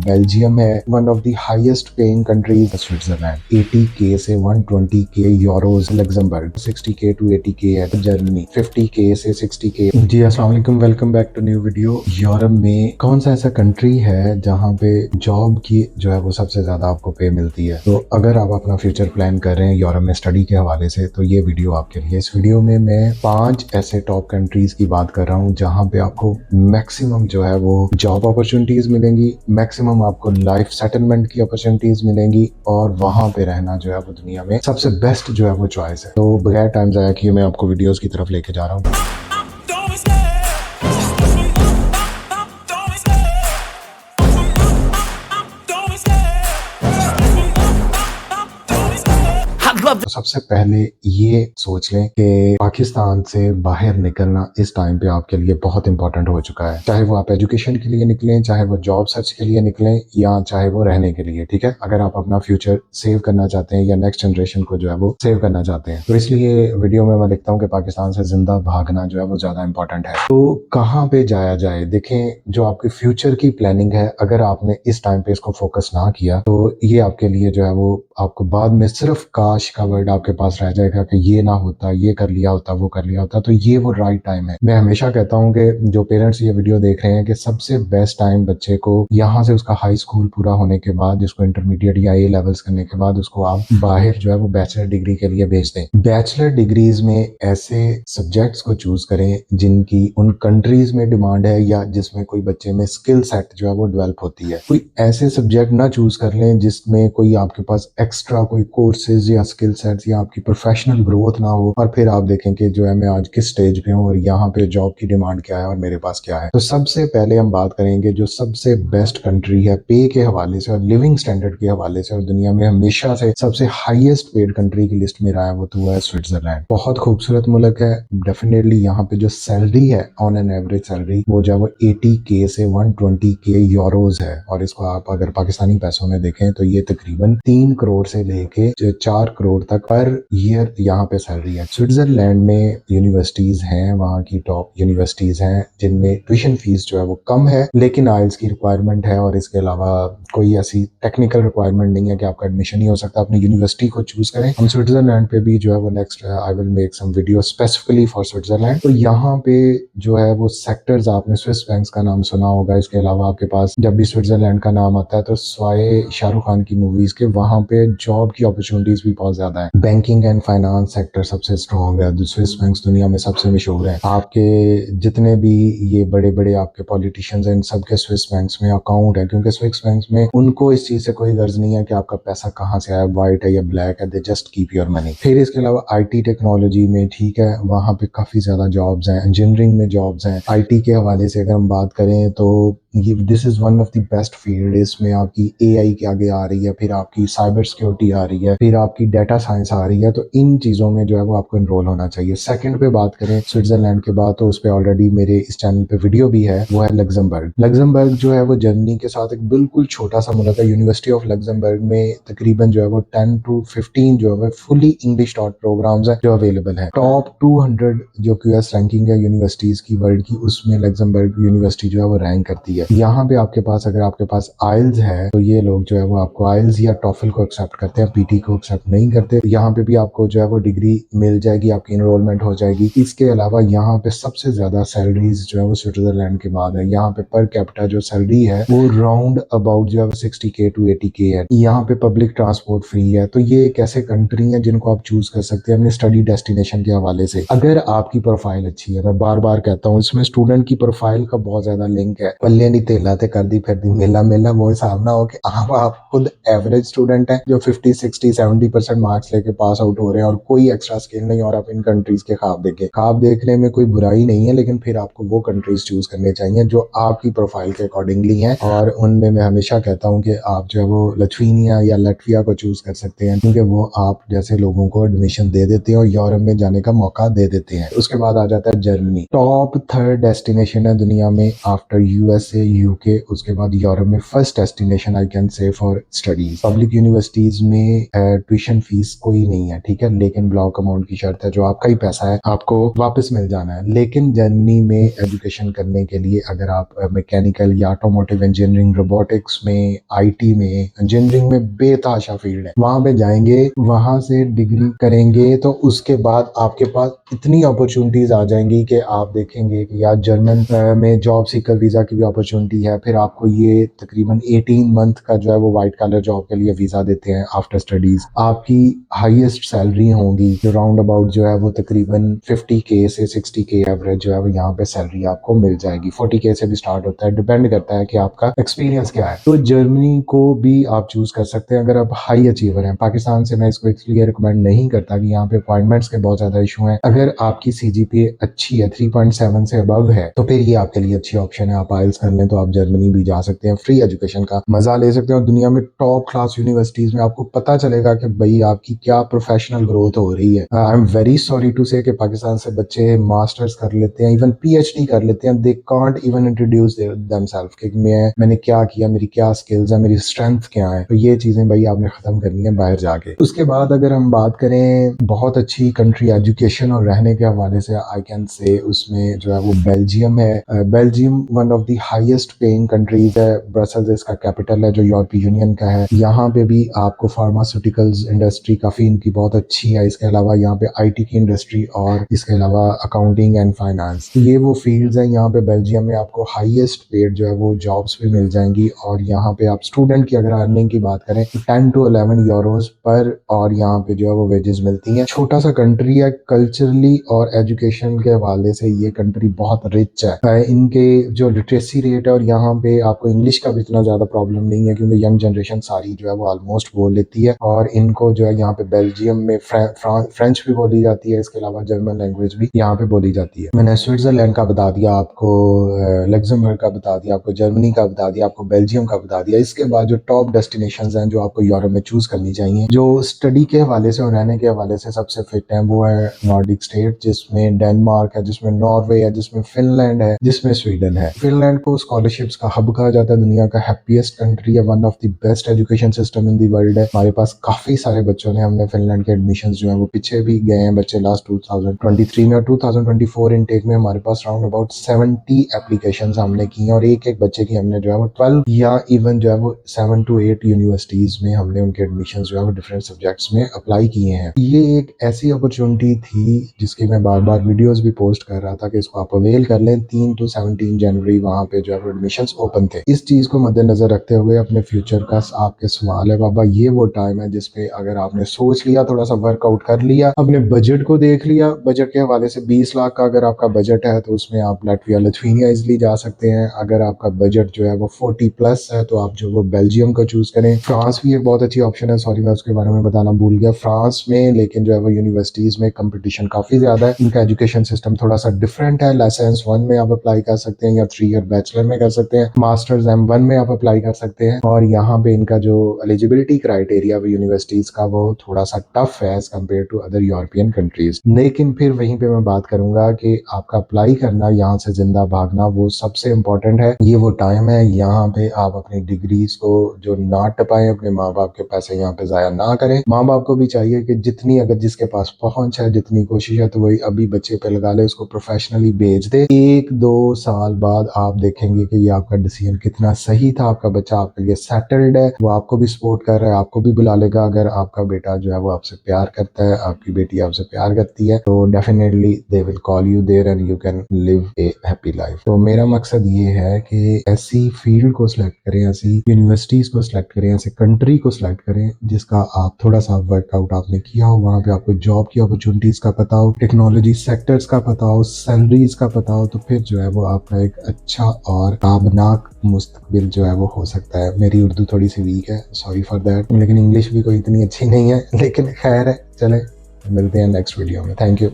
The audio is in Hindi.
बेल्जियम है, one of the highest paying countries Switzerland 80K से 120K euros, Luxembourg 60K to 80K है, जर्मनी 50K से 60K। जी अस्सलाम वालेकुम, welcome back to new video. Europe में कौन सा ऐसा कंट्री है जहाँ पे जॉब की जो है वो सबसे ज्यादा आपको पे मिलती है? तो अगर आप अपना फ्यूचर प्लान कर रहे हैं यूरोप में स्टडी के हवाले से तो ये वीडियो आपके लिए। इस वीडियो में मैं 5 ऐसे टॉप कंट्रीज की बात कर रहा हूँ जहाँ पे आपको मैक्सिमम जो है वो जॉब अपॉर्चुनिटीज मिलेंगी, मैक्सिमम आपको लाइफ सेटलमेंट की अपॉर्चुनिटीज मिलेंगी और वहां पे रहना जो है वो दुनिया में सबसे बेस्ट जो है वो चॉइस है। तो बगैर टाइम जाया किए मैं आपको वीडियोस की तरफ लेके जा रहा हूँ। तो सबसे पहले ये सोच लें कि पाकिस्तान से बाहर निकलना इस टाइम पे आपके लिए बहुत इंपॉर्टेंट हो चुका है। चाहे वो आप एजुकेशन के लिए निकलें, चाहे वो जॉब सर्च के लिए निकलें, या चाहे वो रहने के लिए। ठीक है, अगर आप अपना फ्यूचर सेव करना चाहते हैं या नेक्स्ट जनरेशन को जो है वो सेव करना चाहते हैं तो इसलिए वीडियो में मैं लिखता हूँ कि पाकिस्तान से जिंदा भागना जो है वो ज्यादा इंपॉर्टेंट है। तो कहाँ पे जाया जाए? देखें, जो आपकी फ्यूचर की प्लानिंग है, अगर आपने इस टाइम पे इसको फोकस ना किया तो ये आपके लिए जो है वो आपको बाद में सिर्फ काश का वर्ड आपके पास रह जाएगा कि ये ना होता, ये कर लिया होता, वो कर लिया होता। तो ये वो राइट टाइम है। मैं हमेशा कहता हूँ कि जो पेरेंट्स ये वीडियो देख रहे हैं कि सबसे बेस्ट टाइम बच्चे को यहाँ से उसका हाई स्कूल पूरा होने के बाद, उसको इंटरमीडिएट या ए लेवल्स करने के बाद उसको आप बाहर जो है वो बैचलर डिग्री के लिए भेज दें। बैचलर डिग्रीज में ऐसे सब्जेक्ट्स को चूज करें जिनकी उन कंट्रीज में डिमांड है या जिसमें कोई बच्चे में स्किल सेट जो है वो डेवलप होती है। कोई ऐसे सब्जेक्ट ना चूज कर लें जिसमें कोई आपके पास एक्स्ट्रा कोई कोर्सेज या स्किल सेट्स या आपकी प्रोफेशनल ग्रोथ ना हो और फिर आप देखें कि जो है मैं आज किस स्टेज पे हूँ और यहाँ पे जॉब की डिमांड क्या है और मेरे पास क्या है। तो सबसे पहले हम बात करेंगे जो सबसे बेस्ट कंट्री है पे के हवाले से और लिविंग स्टैंडर्ड के हवाले से और दुनिया में हमेशा से सबसे हाईएस्ट पेड कंट्री की लिस्ट में रहा है, वो तो है स्विट्जरलैंड। बहुत खूबसूरत मुल्क है। डेफिनेटली यहाँ पे जो सैलरी है ऑन एन एवरेज सैलरी वो जो है वो 80K से 120K यूरोज है और इसको आप अगर पाकिस्तानी पैसों में देखें तो ये तकरीबन 3 करोड़ से लेके 4 करोड़ तक पर ईयर यहाँ पे सैलरी है। स्विट्जरलैंड में यूनिवर्सिटीज हैं, वहाँ की टॉप यूनिवर्सिटीज हैं जिनमें ट्यूशन फीस जो है वो कम है, लेकिन आइल्स की रिक्वायरमेंट है और इसके अलावा कोई ऐसी टेक्निकल रिक्वायरमेंट नहीं है कि आपका एडमिशन ही हो सकता। अपनी यूनिवर्सिटी को चूज करें। हम स्विट्जरलैंड पे भी जो है वो next I will make some video specifically for Switzerland. तो यहाँ पे जो है वो सेक्टर्स, आपने स्विस बैंक्स का नाम सुना होगा। इसके अलावा आपके पास जब भी स्विट्जरलैंड का नाम आता है तो स्वाए शाहरुख खान की मूवीज के वहां पे जॉब की अपॉर्चुनिटीज भी बहुत ज्यादा है। बैंकिंग एंड फाइनेंस सेक्टर सबसे स्ट्रॉन्ग है। स्विस बैंक्स दुनिया में सबसे मशहूर है। आपके जितने भी ये बड़े बड़े आपके पॉलिटिशियंस हैं, इन सबके स्विस बैंक्स में अकाउंट है, क्योंकि स्विस बैंक्स में उनको इस चीज से कोई गर्ज नहीं है कि आपका पैसा कहाँ से आया, व्हाइट है या ब्लैक है, they just keep your money. फिर इसके अलावा आईटी टेक्नोलॉजी में, ठीक है, वहां पे काफी ज्यादा जॉब्स हैं। इंजीनियरिंग में जॉब्स हैं। आईटी के हवाले से अगर हम बात करें तो ये this is one of the best field. इसमें आपकी एआई के आगे आ रही है, फिर आपकी साइबर सिक्योरिटी आ रही है, फिर आपकी डाटा साइंस आ रही है। तो इन चीजों में जो है वो आपको एनरोल होना चाहिए। सेकंड पे बात करें स्विट्जरलैंड के बाद तो उस पर ऑलरेडी मेरे इस चैनल पे वीडियो भी है, वो है लग्जमबर्ग। लग्जमबर्ग जो है वो जर्मनी के साथ एक बिल्कुल छोटा सा मुल्क है। यूनिवर्सिटी ऑफ लग्जमबर्ग में तकरीबन जो है वो 10 to 15 जो है फुली इंग्लिश टॉट प्रोग्राम्स है जो अवेलेबल है। टॉप 200 जो क्यूएस रैंकिंग है यूनिवर्सिटीज की वर्ल्ड की, उसमें लग्जमबर्ग यूनिवर्सिटी जो है वो रैंक करती है। यहाँ पे आपके पास अगर आपके पास आइल्स है तो ये लोग जो है वो आपको आइल्स या टॉफल को एक्सेप्ट करते हैं, पीटी को एक्सेप्ट नहीं करते। यहाँ पे भी आपको जो है वो डिग्री मिल जाएगी, आपकी एनरोलमेंट हो जाएगी। इसके अलावा यहाँ पे सबसे ज्यादा सैलरीज जो है वो स्विट्जरलैंड के बाद है। यहाँ पे पर कैपिटा जो सैलरी है वो राउंड अबाउट जो है 60K to 80K है। यहाँ पे पब्लिक ट्रांसपोर्ट फ्री है। तो ये एक ऐसे कंट्री है जिनको आप चूज कर सकते हैं अपने स्टडी डेस्टिनेशन के हवाले से, अगर आपकी प्रोफाइल अच्छी है। मैं बार बार कहता हूँ इसमें स्टूडेंट की प्रोफाइल का बहुत ज्यादा लिंक है। पल्ले नहीं तेला ते कर दी फिर दी मेला मेला, वो हिसाब ना हो कि आप खुद एवरेज स्टूडेंट हैं जो 50 60 70% मार्क्स लेके पास आउट हो रहे हैं और कोई एक्स्ट्रा स्किल नहीं और आप इन कंट्रीज के ख्वाब देखें। ख्वाब देखने में कोई बुराई नहीं है, लेकिन फिर आपको वो कंट्रीज चूज करने चाहिए जो आपकी प्रोफाइल के अकॉर्डिंगली हैं। और उनमें मैं हमेशा कहता हूँ कि आप जो है वो लिथुआनिया या लटविया को चूज कर सकते हैं, क्योंकि वो आप जैसे लोगों को एडमिशन दे देते हैं और यूरोप में जाने का मौका दे देते हैं। उसके बाद आ जाता है जर्मनी। टॉप 3rd डेस्टिनेशन है दुनिया में आफ्टर यूएसए, से यूके, उसके बाद यूरोप में first destination I can say for studies. Public universities में ट्यूशन फीस कोई नहीं है, ठीक है, लेकिन ब्लॉक अमाउंट की शर्त है, जो आपका ही पैसा है आपको वापस मिल जाना है। लेकिन जर्मनी में एजुकेशन करने के लिए अगर आप मैकेनिकल या ऑटोमोटिव इंजीनियरिंग, रोबोटिक्स में, आईटी में, इंजीनियरिंग में बेताशा फील्ड है, वहां पे जाएंगे, वहां से डिग्री करेंगे तो उसके बाद आपके पास इतनी अपॉर्चुनिटीज आ जाएंगी कि आप देखेंगे कि यार जर्मन में जॉब सीकर वीजा की भी अपॉर्चुनिटी है। फिर आपको ये तकरीबन 18 मंथ का जो है वो व्हाइट कॉलर जॉब के लिए वीजा देते हैं आफ्टर स्टडीज। आपकी हाईएस्ट सैलरी होंगी जो राउंड अबाउट जो है वो तकरीबन 50K से 60K एवरेज जो है वो यहाँ पे सैलरी आपको मिल जाएगी। 40K से भी स्टार्ट होता है, डिपेंड करता है कि आपका एक्सपीरियंस क्या है। तो जर्मनी को भी आप चूज कर सकते हैं अगर आप हाई अचीवर हैं। पाकिस्तान से मैं इसको इसलिए रिकमेंड नहीं करता कि यहाँ पे अपॉइंटमेंट्स के बहुत ज्यादा इशू हैं। अगर आपकी CGPA अच्छी है, 3.7 से अबव है, तो फिर ये आपके लिए अच्छी ऑप्शन है। आप आइल्स कर लें तो आप जर्मनी भी जा सकते हैं, फ्री एजुकेशन का मजा ले सकते हैं और दुनिया में टॉप क्लास यूनिवर्सिटीज में आपको पता चलेगा कि भाई आपकी क्या प्रोफेशनल ग्रोथ हो रही है। I am very sorry to say कि पाकिस्तान से बच्चे मास्टर्स कर लेते हैं, इवन PhD कर लेते हैं, they can't even introduce themselves कि मैंने क्या किया, मेरी क्या स्किल्स है, मेरी स्ट्रेंथ क्या है। तो ये चीजें भाई आपने खत्म करनी है बाहर जाके। उसके बाद अगर हम बात करें बहुत अच्छी कंट्री एजुकेशन और रहने के हवाले से, आई कैन से उसमें जो है वो बेल्जियम है। Belgium one of the highest paying countries है। ब्रसल्स इसका कैपिटल है जो यूरोपीय यूनियन का है। यहाँ पे भी आपको फार्मास्यूटिकल्स इंडस्ट्री काफी इनकी बहुत अच्छी है। इसके अलावा यहाँ पे IT की इंडस्ट्री और इसके अलावा अकाउंटिंग एंड फाइनेंस, तो ये वो फील्ड्स हैं। यहाँ पे बेल्जियम में आपको हाईएस्ट पेड जो है वो जॉब्स भी मिल जाएंगी। और यहाँ पे आप स्टूडेंट की अगर अर्निंग की बात करें तो 10 to 11 यूरोज पर और यहाँ पे जो है वो वेजेस मिलती हैं। छोटा सा कंट्री है, कल्चरली और एजुकेशन के हवाले से ये कंट्री बहुत रिच है। इनके जो लिटरेसी रेट है, और यहाँ पे आपको इंग्लिश का भी इतना ज्यादा प्रॉब्लम नहीं है क्योंकि यंग जनरेशन सारी जो है वो ऑलमोस्ट बोल लेती है। और इनको जो है यहाँ पे बेल्जियम में फ्रेंच भी बोली जाती है, इसके अलावा जर्मन लैंग्वेज भी यहाँ पे बोली जाती है। मैंने स्विट्जरलैंड का बता दिया आपको, लग्जमबर्ग का बता दिया आपको, जर्मनी का बता दिया आपको, बेल्जियम का बता दिया। इसके बाद जो टॉप डेस्टिनेशंस हैं जो आपको यूरोप में चूज करनी चाहिए, जो स्टडी के हवाले से और रहने के हवाले से सबसे फिट है, वो है नॉर्डिक स्टेट, जिसमें डेनमार्क है, जिसमें नॉर्वे है, जिसमें फिनलैंड है, जिसमें स्वीडन है। फिनलैंड को स्कॉलरशिप्स का हब कहा जाता है, दुनिया का हैप्पीएस्ट कंट्री है, one of the best education system in the world है। हमारे पास काफी सारे बच्चों ने, हमने फिनलैंड के एडमिशंस जो है वो पीछे भी गए हैं बच्चे लास्ट 2023 में, और 2024 इनटेक में हमारे पास राउंड अबाउट 70 एप्लीकेशंस हमने की हैं, और एक एक बच्चे की हमने जो है वो 12 या इवन जो है वो 7 to 8 यूनिवर्सिटीज में हमने उनके एडमिशन जो है वो डिफरेंट सब्जेक्ट्स में अप्लाई किए हैं। ये एक ऐसी अपॉर्चुनिटी थी जिसकी मैं बार बार वीडियोस भी पोस्ट कर रहा था कि इसको आप अवेल कर लें। 3 to 17 जनवरी वहां पे जो है एडमिशन ओपन थे। इस चीज को मद्देनजर रखते हुए अपने फ्यूचर का आपके सवाल है बाबा, ये वो टाइम है जिसपे अगर आपने सोच लिया, थोड़ा सा वर्कआउट कर लिया, अपने बजट को देख लिया, बजट के हवाले से 20 लाख का अगर आपका बजट है तो उसमें आप लाटविया लिथुआनिया इजिली जा सकते हैं। अगर आपका बजट जो है वो 40 प्लस है तो आप जो वो बेल्जियम को चूज करें। फ्रांस भी एक बहुत अच्छी ऑप्शन है, सॉरी मैं उसके बारे में बताना भूल गया। फ्रांस में लेकिन जो है वो यूनिवर्सिटीज में कंपटीशन काफी ज्यादा है, इनका एजुकेशन सिस्टम थोड़ा सा डिफरेंट है। लाइसेंस 1 में आप अप्लाई कर सकते हैं या 3 ईयर बैचलर में कर सकते हैं, मास्टर्स M1 में आप अप्लाई कर सकते हैं। और यहाँ पे इनका जो एलिजिबिलिटी क्राइटेरिया यूनिवर्सिटीज का वो थोड़ा सा टफ है as compare to other European countries. लेकिन फिर वहीं पे मैं बात करूंगा कि आपका अप्लाई करना, यहाँ से जिंदा भागना वो सबसे इंपॉर्टेंट है। ये वो टाइम है, यहाँ पे आप अपनी डिग्रीज को जो ना टपाएं, अपने माँ बाप के पैसे यहाँ पे जाया ना करें। माँ बाप को भी चाहिए कि जितनी अगर जिसके पास पहुंच है, जितनी कोशिश है, तो वही अभी बच्चे पे लगा ले, उसको प्रोफेशनली भेज दे। 1-2 साल बाद आप देखेंगे कि ये आपका डिसीजन कितना सही था। आपका बच्चा आपके लिए सेटल्ड है, वो आपको भी सपोर्ट कर रहा है, आपको भी बुला लेगा। अगर आपका बेटा जो है वो आपसे प्यार करता है, आपकी बेटी आपसे प्यार करती है, तो definitely they will call you there and you can live a happy life. तो मेरा मकसद ये है कि ऐसी फील्ड को सिलेक्ट करें, ऐसी यूनिवर्सिटीज को सिलेक्ट करें, ऐसे कंट्री को सिलेक्ट करें जिसका आप थोड़ा सा वर्कआउट आपने किया हो, वहां पे आपको जॉब की अपॉर्चुनिटीज का पता हो, टेक्नोलॉजी सेक्टर्स का पता हो, सैलरीज का पता हो, तो फिर जो है वो आपका एक अच्छा और कामनाक मुस्तकबिल जो है वो हो सकता है। मेरी उर्दू थोड़ी सी वीक है, सॉरी फॉर दैट, लेकिन इंग्लिश भी कोई इतनी अच्छी नहीं है, लेकिन खैर है, चले मिलते हैं नेक्स्ट वीडियो में। Thank you.